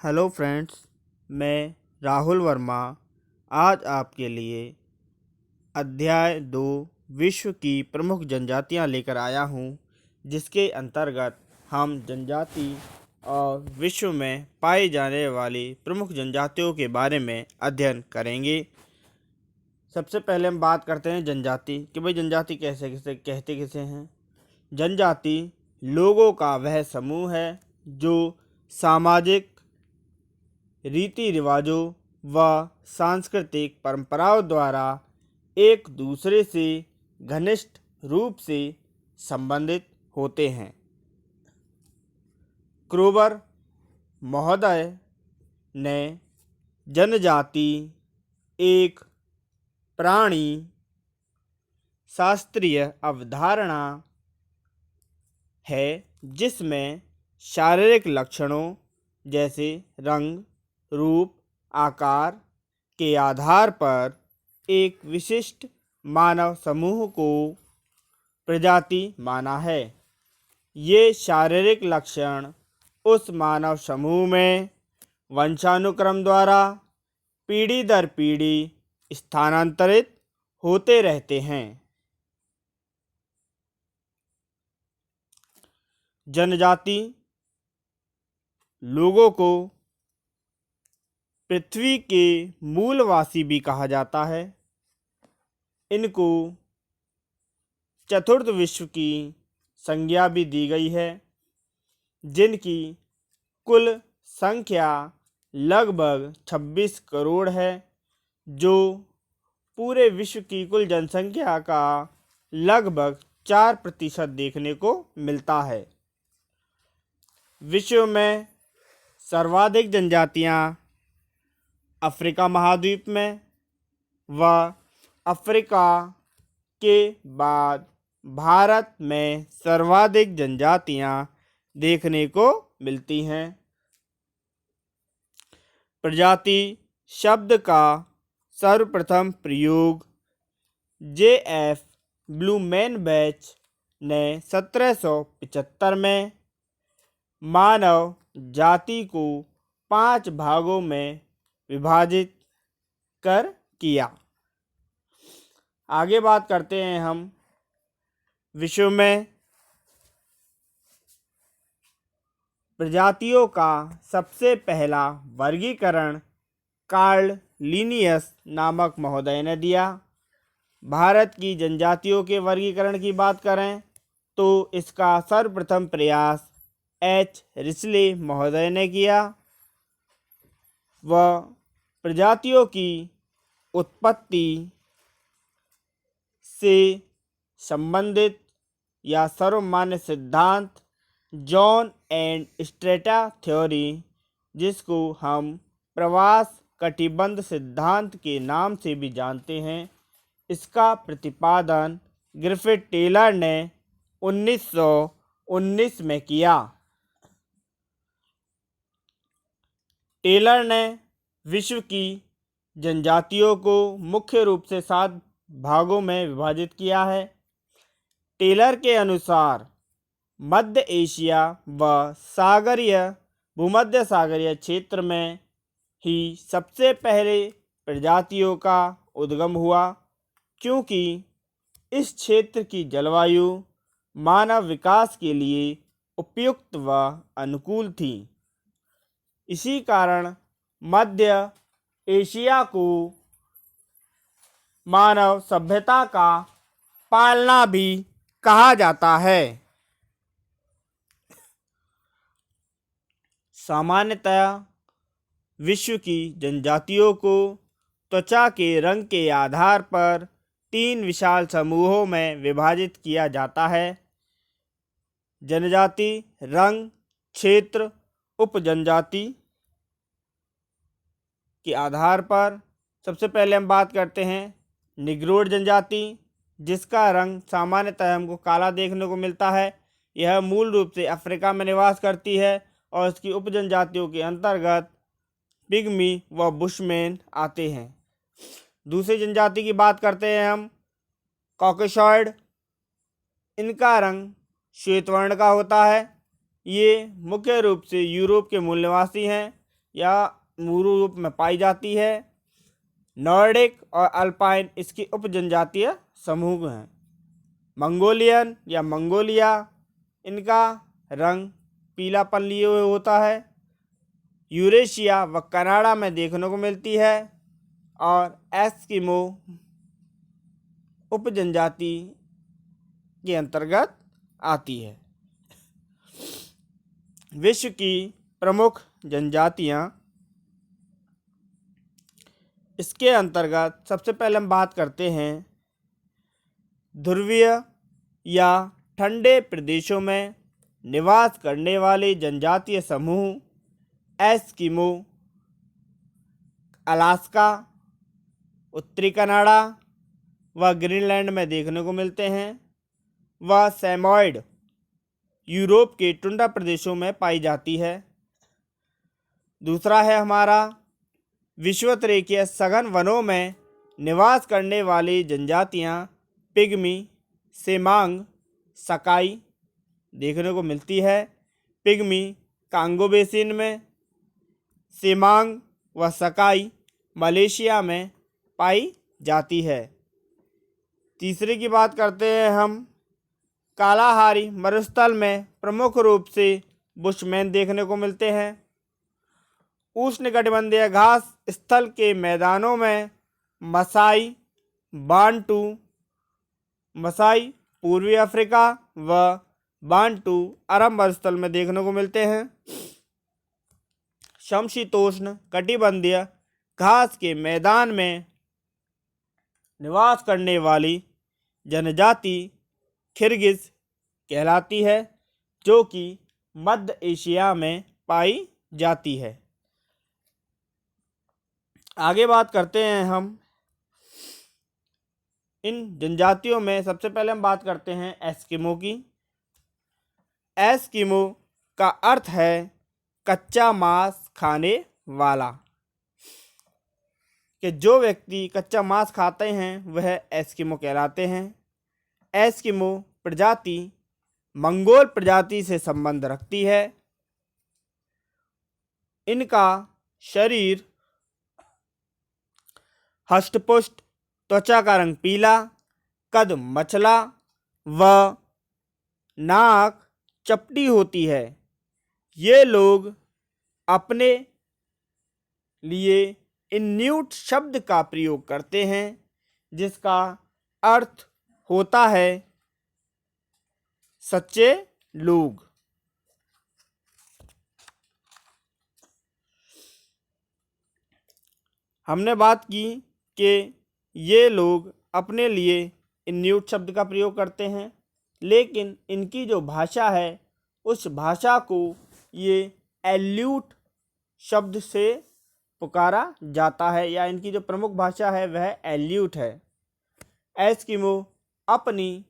Hello friends, मैं राहुल वर्मा आज आपके लिए अध्याय 2 विश्व की प्रमुख जनजातियां लेकर आया हूं, जिसके अंतर्गत हम जनजाति और विश्व में पाई जाने वाली प्रमुख जनजातियों के बारे में अध्ययन करेंगे। सबसे पहले हम बात करते हैं जनजाति कि भाई जनजाति कैसे किसे कहते किसे हैं। जनजाति लोगों का वह समूह है जो सामाजिक रीति रिवाजों व सांस्कृतिक परंपराओं द्वारा एक दूसरे से घनिष्ठ रूप से संबंधित होते हैं। क्रोबर महोदय ने जनजाति एक प्राणी शास्त्रीय अवधारणा है जिसमें शारीरिक लक्षणों जैसे रंग, रूप, आकार के आधार पर एक विशिष्ट मानव समूह को प्रजाति माना है। ये शारीरिक लक्षण उस मानव समूह में वंशानुक्रम द्वारा पीढ़ी दर पीढ़ी स्थानांतरित होते रहते हैं। जनजाति लोगों को पृथ्वी के मूलवासी भी कहा जाता है। इनको चतुर्थ विश्व की संज्ञा भी दी गई है, जिनकी कुल संख्या लगभग 26 करोड़ है, जो पूरे विश्व की कुल जनसंख्या का लगभग 4% देखने को मिलता है। विश्व में सर्वाधिक जनजातियां अफ्रीका महाद्वीप में व अफ्रीका के बाद भारत में सर्वाधिक जनजातियां देखने को मिलती हैं। प्रजाति शब्द का सर्वप्रथम प्रयोग J.F. ब्लूमेनबेच ने 1775 में मानव जाति को 5 भागों में विभाजित कर किया। आगे बात करते हैं हम विश्व में प्रजातियों का सबसे पहला वर्गीकरण कार्ल लिनियस नामक महोदय ने दिया। भारत की जनजातियों के वर्गीकरण की बात करें तो इसका सर्वप्रथम प्रयास एच रिस्ले महोदय ने किया। वह प्रजातियों की उत्पत्ति से संबंधित या सर्वमान्य सिद्धांत जॉन एंड स्ट्रेटा थ्योरी, जिसको हम प्रवास कटिबंध सिद्धांत के नाम से भी जानते हैं, इसका प्रतिपादन ग्रिफिथ टेलर ने 1919 में किया। टेलर ने विश्व की जनजातियों को मुख्य रूप से 7 भागों में विभाजित किया है। टेलर के अनुसार मध्य एशिया व भूमध्य सागरीय क्षेत्र में ही सबसे पहले प्रजातियों का उद्गम हुआ, क्योंकि इस क्षेत्र की जलवायु मानव विकास के लिए उपयुक्त व अनुकूल थी। इसी कारण मध्य एशिया को मानव सभ्यता का पालना भी कहा जाता है। सामान्यतया विश्व की जनजातियों को त्वचा के रंग के आधार पर 3 विशाल समूहों में विभाजित किया जाता है। जनजाति, रंग, क्षेत्र, उपजनजाति के आधार पर सबसे पहले हम बात करते हैं निग्रोड जनजाति, जिसका रंग सामान्यतः हमको काला देखने को मिलता है। यह मूल रूप से अफ्रीका में निवास करती है और इसकी उपजनजातियों के अंतर्गत पिग्मी व बुशमैन आते हैं। दूसरी जनजाति की बात करते हैं हम कॉकेशॉइड। इनका रंग श्वेत वर्ण का होता है। ये मुख्य रूप से यूरोप के मूल निवासी हैं। या यूरोप में पाई जाती है। नॉर्डिक और अल्पाइन इसकी उपजनजातीय समूह हैं। मंगोलियन या मंगोलिया, इनका रंग पीलापन लिए हुए होता है। यूरेशिया व कनाडा में देखने को मिलती है। और एस्किमो उपजनजाति के अंतर्गत आती है। विश्व की प्रमुख जनजातियां, इसके अंतर्गत सबसे पहले हम बात करते हैं ध्रुवीय या ठंडे प्रदेशों में निवास करने वाले जनजातीय समूह एस्किमो, अलास्का, उत्तरी कनाडा व ग्रीनलैंड में देखने को मिलते हैं। वह सैमोइड यूरोप के टुंड्रा प्रदेशों में पाई जाती है। दूसरा है हमारा विषुवतरेखीय सघन वनों में निवास करने वाली जनजातियां पिग्मी, सेमांग, सकाई देखने को मिलती है। पिग्मी कांगो बेसिन में, सेमांग व सकाई मलेशिया में पाई जाती है। तीसरे की बात करते हैं हम कालाहारी मरुस्थल में प्रमुख रूप से बुशमैन देखने को मिलते हैं। उष्णकटिबंधीय घास स्थल के मैदानों में मसाई, बांटू, मसाई पूर्वी अफ्रीका व बांटू अरब मरुस्थल में देखने को मिलते हैं। समशीतोष्ण कटिबंधीय घास के मैदान में निवास करने वाली जनजाति किर्गिज कहलाती है, जो कि मध्य एशिया में पाई जाती है। आगे बात करते हैं हम इन जनजातियों में। सबसे पहले हम बात करते हैं एस्किमो की। एस्किमो का अर्थ है कच्चा मांस खाने वाला, कि जो व्यक्ति कच्चा मांस खाते हैं वह एस्किमो कहलाते हैं। एस्किमो प्रजाति मंगोल प्रजाति से संबंध रखती है। इनका शरीर हष्टपुष्ट, त्वचा का रंग पीला, कद मछला व नाक चपटी होती है। ये लोग अपने लिए इन्यूट शब्द का प्रयोग करते हैं, जिसका अर्थ होता है सच्चे लोग। हमने बात की कि ये लोग अपने लिए इन्यूट शब्द का प्रयोग करते हैं, लेकिन इनकी जो भाषा है उस भाषा को ये एल्यूट शब्द से पुकारा जाता है, या इनकी जो प्रमुख भाषा है वह एल्यूट है। एस्किमो अपनी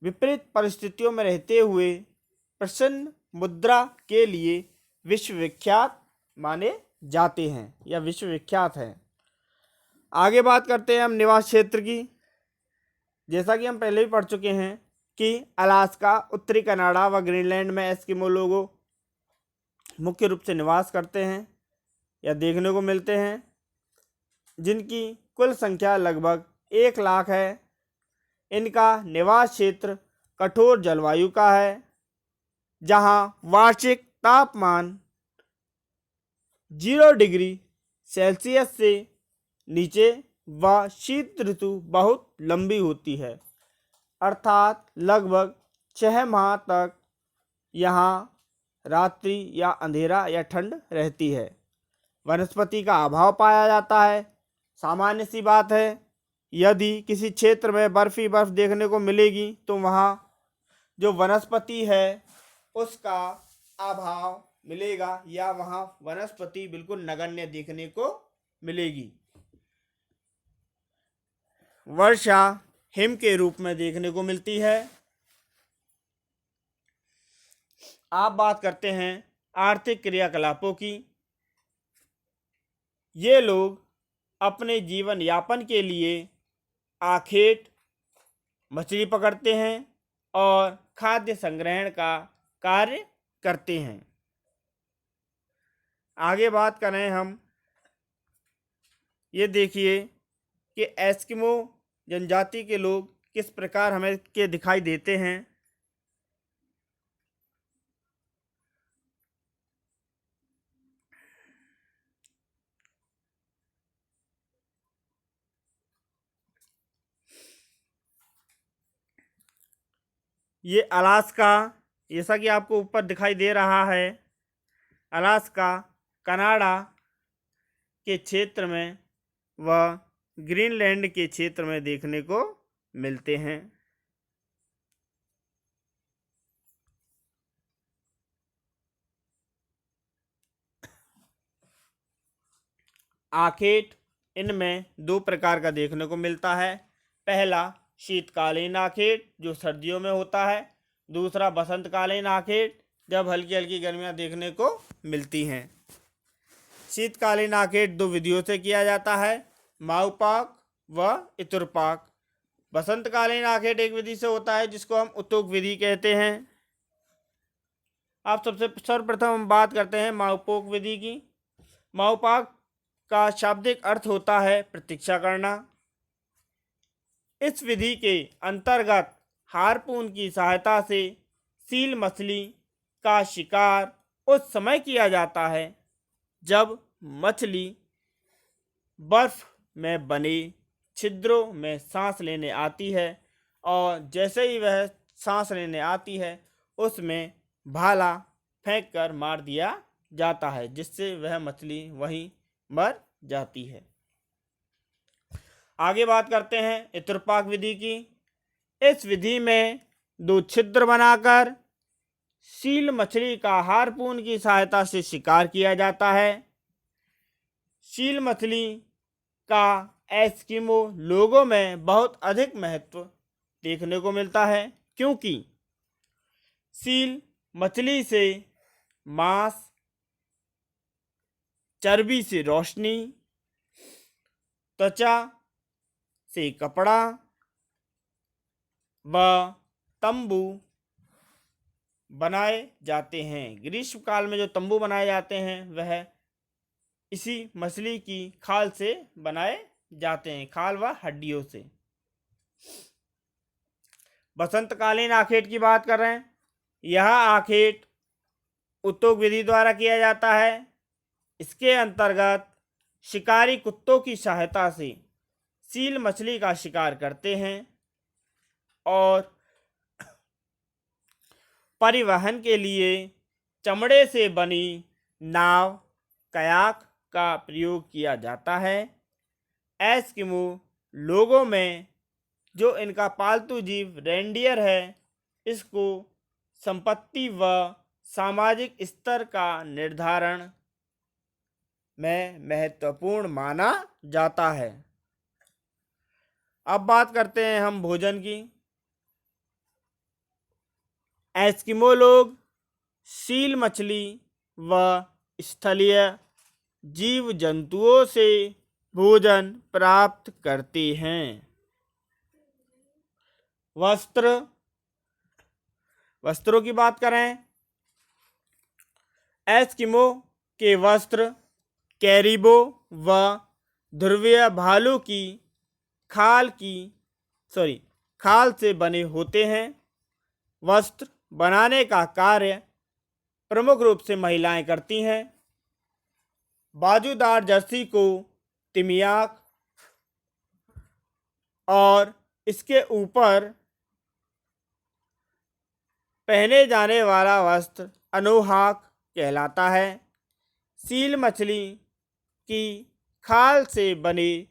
विपरीत परिस्थितियों में रहते हुए प्रसन्न मुद्रा के लिए विश्वविख्यात माने जाते हैं या विश्वविख्यात हैं। आगे बात करते हैं हम निवास क्षेत्र की। जैसा कि हम पहले भी पढ़ चुके हैं कि अलास्का, उत्तरी कनाडा व ग्रीनलैंड में एस्किमो लोगों मुख्य रूप से निवास करते हैं या देखने को मिलते हैं, जिनकी कुल संख्या लगभग 1 लाख है। इनका निवास क्षेत्र कठोर जलवायु का है, जहां वार्षिक तापमान 0 डिग्री सेल्सियस से नीचे व शीत ऋतु बहुत लंबी होती है, अर्थात लगभग 6 माह तक यहाँ रात्रि या अंधेरा या ठंड रहती है। वनस्पति का अभाव पाया जाता है। सामान्य सी बात है, यदि किसी क्षेत्र में बर्फ ही बर्फ देखने को मिलेगी तो वहाँ जो वनस्पति है उसका अभाव मिलेगा, या वहाँ वनस्पति बिल्कुल नगण्य देखने को मिलेगी। वर्षा हिम के रूप में देखने को मिलती है। आप बात करते हैं आर्थिक क्रियाकलापों की। ये लोग अपने जीवन यापन के लिए आखेट, मछली पकड़ते हैं और खाद्य संग्रहण का कार्य करते हैं। आगे बात करें हम, ये देखिए कि एस्किमो जनजाति के लोग किस प्रकार हमें के दिखाई देते हैं। ये अलास्का, जैसा कि आपको ऊपर दिखाई दे रहा है, अलास्का, कनाडा के क्षेत्र में व ग्रीनलैंड के क्षेत्र में देखने को मिलते हैं। आखेट इनमें दो प्रकार का देखने को मिलता है। पहला शीतकालीन आखेट जो सर्दियों में होता है, दूसरा बसंतकालीन आखेट जब हल्की हल्की गर्मियां देखने को मिलती हैं। शीतकालीन आखेट दो विधियों से किया जाता है, माउपाक व इतुरपाक। बसंतकालीन आखेट एक विधि से होता है जिसको हम उतुक विधि कहते हैं। आप सबसे सर्वप्रथम हम बात करते हैं माउपोक विधि की। माउपाक का शाब्दिक अर्थ होता है प्रतीक्षा करना। इस विधि के अंतर्गत हार्पून की सहायता से सील मछली का शिकार उस समय किया जाता है जब मछली बर्फ में बने छिद्रों में सांस लेने आती है, और जैसे ही वह सांस लेने आती है उसमें भाला फेंक कर मार दिया जाता है, जिससे वह मछली वहीं मर जाती है। आगे बात करते हैं इतुरपाक विधि की। इस विधि में दो छिद्र बनाकर सील मछली का हार्पून की सहायता से शिकार किया जाता है। सील मछली का एस्किमो लोगों में बहुत अधिक महत्व देखने को मिलता है, क्योंकि सील मछली से मांस, चर्बी से रोशनी, त्वचा से कपड़ा व तंबू बनाए जाते हैं। ग्रीष्म काल में जो तंबू बनाए जाते हैं वह इसी मछली की खाल से बनाए जाते हैं, खाल व हड्डियों से। बसंतकालीन आखेट की बात कर रहे हैं। यह आखेट उतुक विधि द्वारा किया जाता है। इसके अंतर्गत शिकारी कुत्तों की सहायता से सील मछली का शिकार करते हैं और परिवहन के लिए चमड़े से बनी नाव, कयाक का प्रयोग किया जाता है। एस्किमो लोगों में जो इनका पालतू जीव रेंडियर है, इसको संपत्ति व सामाजिक स्तर का निर्धारण में महत्वपूर्ण माना जाता है। अब बात करते हैं हम भोजन की। एस्किमो लोग सील मछली व स्थलीय जीव जंतुओं से भोजन प्राप्त करते हैं। वस्त्रों की बात करें, एस्किमो के वस्त्र कैरिबो व ध्रुवीय भालू की खाल से बने होते हैं। वस्त्र बनाने का कार्य प्रमुख रूप से महिलाएं करती हैं। बाजूदार जर्सी को तिमियाक और इसके ऊपर पहने जाने वाला वस्त्र अनुहाक कहलाता है। सील मछली की खाल से बने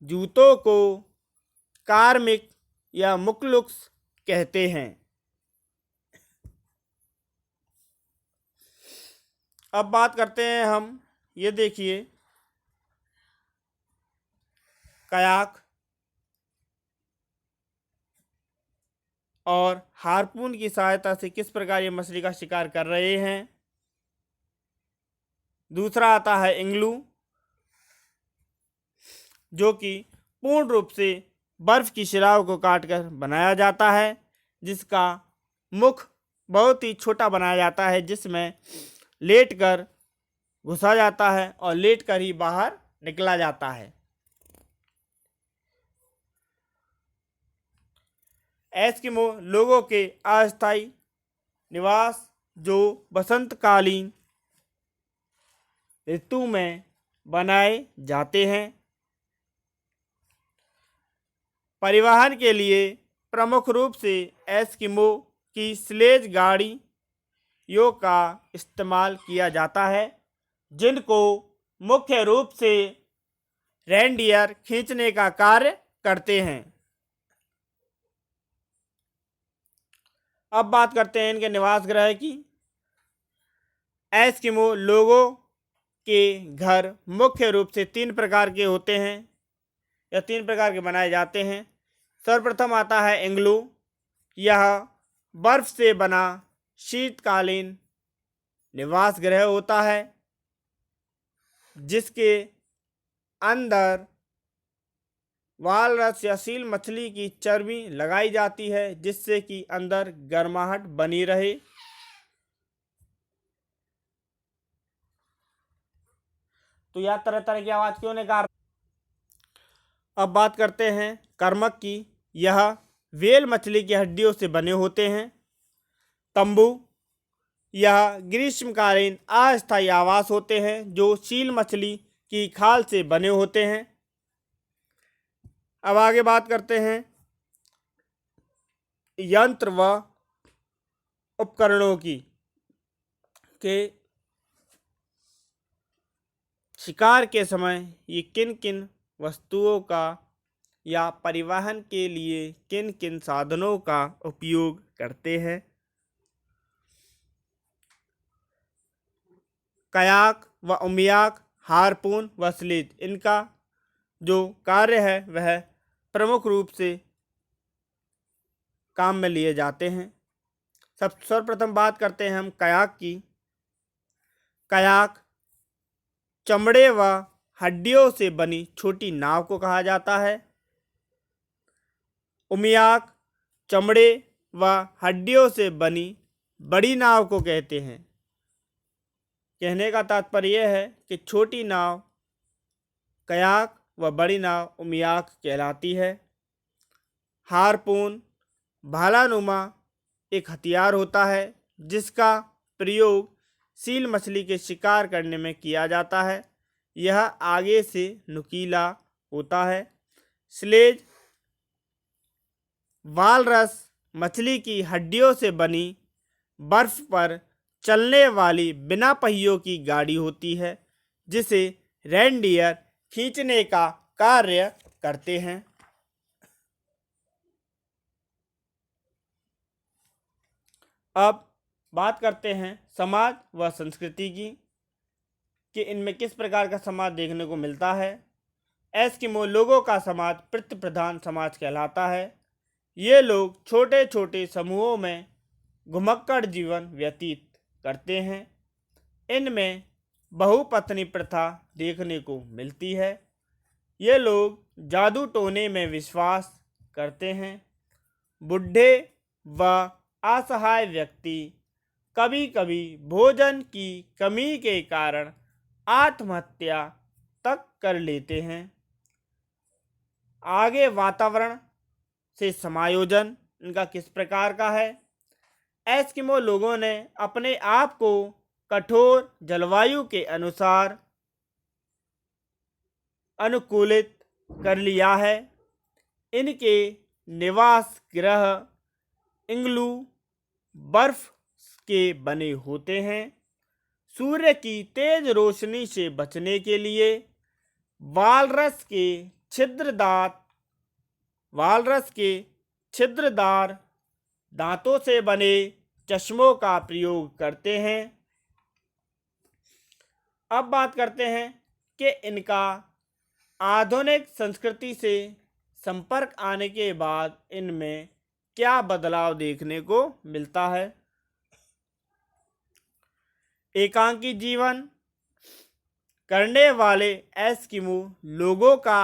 जूतों को कार्मिक या मुकलुक्स कहते हैं। अब बात करते हैं हम, ये देखिए कयाक और हार्पून की सहायता से किस प्रकार ये मछली का शिकार कर रहे हैं। दूसरा आता है इंग्लू, जो कि पूर्ण रूप से बर्फ की शिलाओं को काटकर बनाया जाता है, जिसका मुख बहुत ही छोटा बनाया जाता है, जिसमें लेटकर घुसा जाता है और लेट कर ही बाहर निकला जाता है। एस्किमो लोगों के अस्थायी निवास जो बसंतकालीन ऋतु में बनाए जाते हैं। परिवहन के लिए प्रमुख रूप से एस्किमो की स्लेज गाड़ियों का इस्तेमाल किया जाता है, जिनको मुख्य रूप से रेनडियर खींचने का कार्य करते हैं। अब बात करते हैं इनके निवास गृह की। एस्किमो लोगों के घर मुख्य रूप से 3 प्रकार के होते हैं या 3 प्रकार के बनाए जाते हैं। सर्वप्रथम आता है इग्लू। यह बर्फ से बना शीतकालीन निवास गृह होता है, जिसके अंदर वालरस या सील मछली की चर्बी लगाई जाती है, जिससे कि अंदर गर्माहट बनी रहे। तो यह तरह तरह की आवाज क्यों निकाल। अब बात करते हैं कर्मक की। यह व्हेल मछली की हड्डियों से बने होते हैं। तंबू। यह ग्रीष्मकालीन अस्थायी आवास होते हैं जो सील मछली की खाल से बने होते हैं। अब आगे बात करते हैं यंत्र व उपकरणों की के शिकार के समय ये किन किन वस्तुओं का या परिवहन के लिए किन किन साधनों का उपयोग करते हैं। कयाक व उमियाक, हारपून व स्लेज, इनका जो कार्य है वह प्रमुख रूप से काम में लिए जाते हैं। सर्वप्रथम बात करते हैं हम कयाक की। कयाक चमड़े व हड्डियों से बनी छोटी नाव को कहा जाता है। उमियाक चमड़े व हड्डियों से बनी बड़ी नाव को कहते हैं। कहने का तात्पर्य यह है कि छोटी नाव कयाक व बड़ी नाव उमियाक कहलाती है। हारपून भालानुमा एक हथियार होता है जिसका प्रयोग सील मछली के शिकार करने में किया जाता है। यह आगे से नुकीला होता है। स्लेज वालरस मछली की हड्डियों से बनी बर्फ पर चलने वाली बिना पहियों की गाड़ी होती है, जिसे रेनडियर खींचने का कार्य करते हैं। अब बात करते हैं समाज व संस्कृति की कि इनमें किस प्रकार का समाज देखने को मिलता है। एस्किमो लोगों का समाज पितृ प्रधान समाज कहलाता है। ये लोग छोटे छोटे समूहों में घुमक्कड़ जीवन व्यतीत करते हैं। इनमें बहुपत्नी प्रथा देखने को मिलती है। ये लोग जादू टोने में विश्वास करते हैं। बूढ़े व असहाय व्यक्ति कभी कभी भोजन की कमी के कारण आत्महत्या तक कर लेते हैं। आगे वातावरण से समायोजन इनका किस प्रकार का है। एस्किमो लोगों ने अपने आप को कठोर जलवायु के अनुसार अनुकूलित कर लिया है। इनके निवास गृह इग्लू बर्फ के बने होते हैं। सूर्य की तेज रोशनी से बचने के लिए वालरस के छिद्रदार दांतों से बने चश्मों का प्रयोग करते हैं। अब बात करते हैं कि इनका आधुनिक संस्कृति से संपर्क आने के बाद इनमें क्या बदलाव देखने को मिलता है। एकांकी जीवन करने वाले एस्किमो लोगों का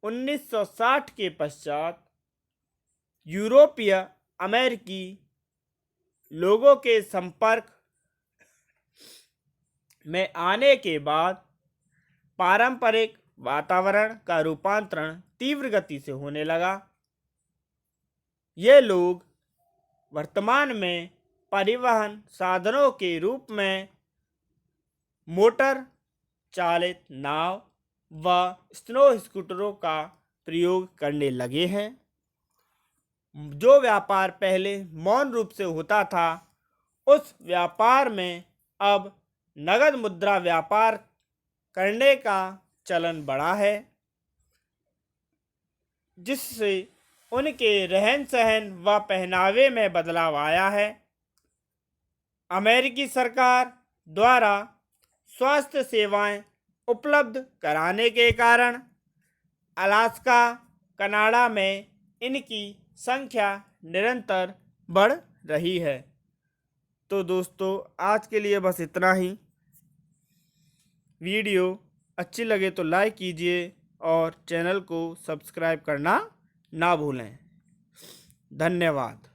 1960 के पश्चात यूरोपीय अमेरिकी लोगों के संपर्क में आने के बाद पारंपरिक वातावरण का रूपांतरण तीव्र गति से होने लगा। ये लोग वर्तमान में परिवहन साधनों के रूप में मोटर चालित नाव व स्नो स्कूटरों का प्रयोग करने लगे हैं। जो व्यापार पहले मौन रूप से होता था, उस व्यापार में अब नगद मुद्रा व्यापार करने का चलन बढ़ा है, जिससे उनके रहन सहन व पहनावे में बदलाव आया है। अमेरिकी सरकार द्वारा स्वास्थ्य सेवाएं उपलब्ध कराने के कारण अलास्का, कनाडा में इनकी संख्या निरंतर बढ़ रही है। तो दोस्तों, आज के लिए बस इतना ही। वीडियो अच्छी लगे तो लाइक कीजिए और चैनल को सब्सक्राइब करना ना भूलें। धन्यवाद।